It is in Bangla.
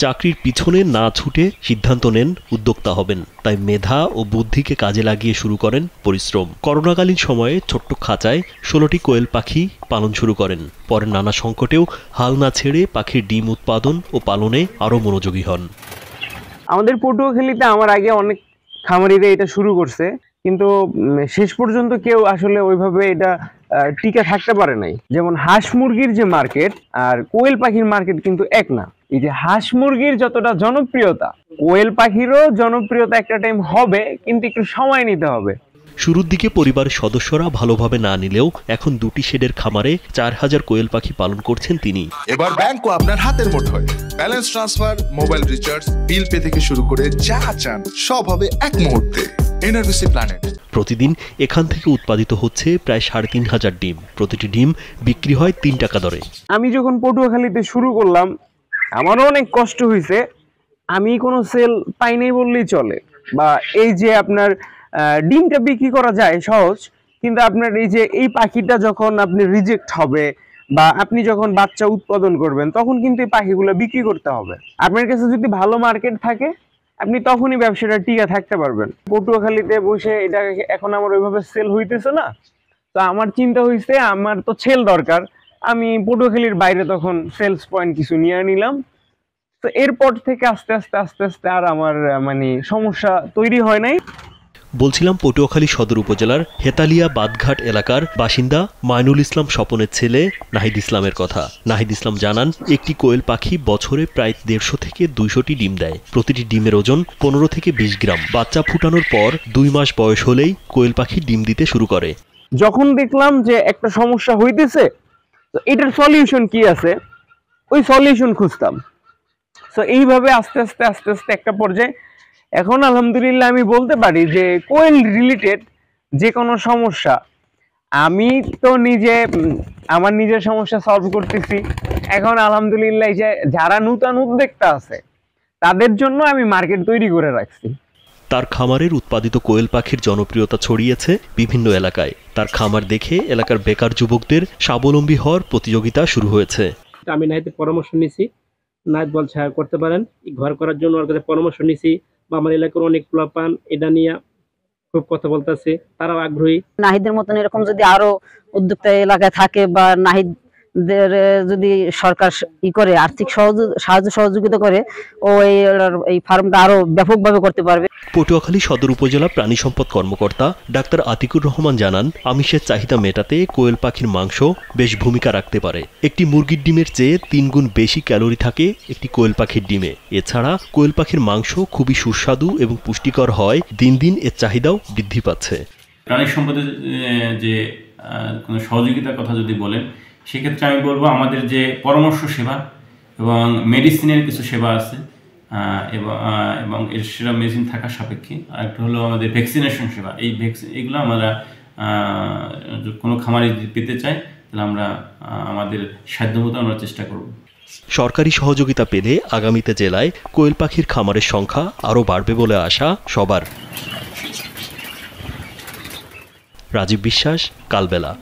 চাকরির পিছনে না ছুটে সিদ্ধান্ত নেন উদ্যোক্তা হবেন। তাই মেধা ও বুদ্ধিকে কাজে লাগিয়ে শুরু করেন পরিশ্রম। করোনাকালীন সময়ে ছোট্ট খাঁচায় 16টি কোয়েল পাখি পালন শুরু করেন। পরে নানা সংকটেও হাল না ছেড়ে পাখির ডিম উৎপাদন ও পালনে আরও মনোযোগী হন। আমাদের পটুয়াখালীতে আমার আগে অনেক খামারিরা এটা শুরু করছে, কিন্তু শেষ পর্যন্ত কেউ আসলে ওইভাবে এটা টিকে থাকতে পারে নাই। যেমন হাঁস মুরগির যে মার্কেট আর কোয়েল পাখির মার্কেট কিন্তু এক না। এই যে হাঁস মুরগির যতটা জনপ্রিয়তা, কোয়েল পাখিরও জনপ্রিয়তা একটা টাইম হবে, কিন্তু একটু সময় নিতে হবে। শুরুর দিকে পরিবারের সদস্যরা ভালোভাবে না নিলেও এখন 2টি শেডের খামারে 4000 কোয়েল পাখি পালন করছেন তিনি। এবার ব্যাংকও আপনার হাতের মুঠোয়। Balance transfer, mobile recharge, bill pay থেকে শুরু করে যা চান সব হবে এক মুহূর্তে। NRBC planet. প্রতিদিন এখান থেকে উৎপাদিত হচ্ছে প্রায় 3500 ডিম। প্রতিটি ডিম বিক্রি হয় 3 টাকা দরে। আমি যখন পটুয়াখালীতে শুরু করলাম আমারও অনেক কষ্ট হয়েছে। আমি কোনো সেল পাই নাই বললেই চলে। বা এই যে আপনার ডিমটা বিক্রি করা যায় সহজ, কিন্তু আপনার এই যে এই পাখিটা যখন আপনি রিজেক্ট হবে বা আপনি যখন বাচ্চা উৎপাদন করবেন তখন কিন্তু এই পাখিগুলো বিক্রি করতে হবে। আপনার কাছে যদি ভালো মার্কেট থাকে আপনি তখনই ব্যবসাটা টিকে থাকতে পারবেন। পটুয়াখালীতে বসে এটা এখন আমার ওইভাবে সেল হইতেছে না, তো আমার চিন্তা হয়েছে আমার তো সেল দরকার। আমি পটুয়াখালীর বাইরে তখন সেলস পয়েন্ট কিছু নিয়ে নিলাম। তো এরপর থেকে আস্তে আস্তে আর আমার সমস্যা তৈরি হয় নাই। বলছিলাম পটুয়াখালী সদর উপজেলার হেতালিয়া বাদঘাট এলাকার বাসিন্দা মাইনুল ইসলাম স্বপনের ছেলে নাহিদ ইসলামের কথা। নাহিদ ইসলাম জানান, একটি কোয়েল পাখি বছরে প্রায় 150 থেকে 200টি ডিম দেয়। প্রতিটি ডিমের ওজন 15 থেকে 20 গ্রাম। বাচ্চা ফুটানোর পর 2 মাস বয়স হলেই কোয়েল পাখি ডিম দিতে শুরু করে। যখন দেখলাম যে একটা সমস্যা হইতেছে, তো এটার সলিউশন কি আছে, ওই সলিউশন খুঁজতাম। তো এইভাবে আস্তে আস্তে একটা পর্যায়ে এখন আলহামদুলিল্লাহ আমি বলতে পারি যে কোয়েল রিলেটেড যে কোনো সমস্যা আমি তো নিজে আমার নিজের সমস্যা সলভ করতেছি। এখন আলহামদুলিল্লাহ যে যারা নতুন উদ্যোক্তা আছে তাদের জন্য আমি মার্কেট তৈরি করে রাখছি। তার খামারের উৎপাদিত কোয়েল পাখির জনপ্রিয়তা ছড়িয়েছে বিভিন্ন এলাকায়। তার খামার দেখে এলাকার বেকার যুবকদের স্বাবলম্বী হওয়ার প্রতিযোগিতা শুরু হয়েছে। আমি নাহিদের পরামর্শ নিছি, নাহিদ বলছে করতে পারেন, ঘর করার জন্য ওর কাছে পরামর্শ নিছি। বা আমার এলাকার অনেক পোলাপান এটা নিয়ে খুব কথা বলতেছে, তারাও আগ্রহী। নাহিদের মতন এরকম যদি আরো উদ্যোক্তা এলাকায় থাকে বা নাহিদের যদি সরকার করে আর্থিক সাহায্য সহযোগিতা করে, ও এই ফার্মটা আরো ব্যাপকভাবে করতে পারবে। পটুয়াখালী সদর উপজেলা প্রাণী সম্পদ কর্মকর্তা ডাক্তার আতিকুর রহমান জানান, আমিষের চাহিদা মেটাতে কোয়েল পাখির মাংস বেশ ভূমিকা রাখতে পারে। একটি মুরগির ডিমের চেয়ে 3 গুণ বেশি ক্যালোরি থাকে একটি কোয়েল পাখির ডিমে। এছাড়া কোয়েল পাখির মাংস খুবই সুস্বাদু এবং পুষ্টিকর হয়। দিন দিন এর চাহিদাও বৃদ্ধি পাচ্ছে। প্রাণী সম্পদের যে কোনো সহযোগিতার কথা যদি বলেন, সেক্ষেত্রে আমি বলবো আমাদের যে পরামর্শ সেবা এবং মেডিসিনের কিছু সেবা আছে এবং সেটা মেডিসিন থাকার সাপেক্ষে। আরেকটা হলো আমাদের ভ্যাকসিনেশন সেবা। এইগুলো আমরা কোনো খামারে যদি পেতে চাই তাহলে আমরা আমাদের সাধ্যমতো আমরা চেষ্টা করব। সরকারি সহযোগিতা পেলে আগামীতে জেলায় কোয়েল পাখির খামারের সংখ্যা আরও বাড়বে বলে আশা সবার। রাজীব বিশ্বাস, কালবেলা।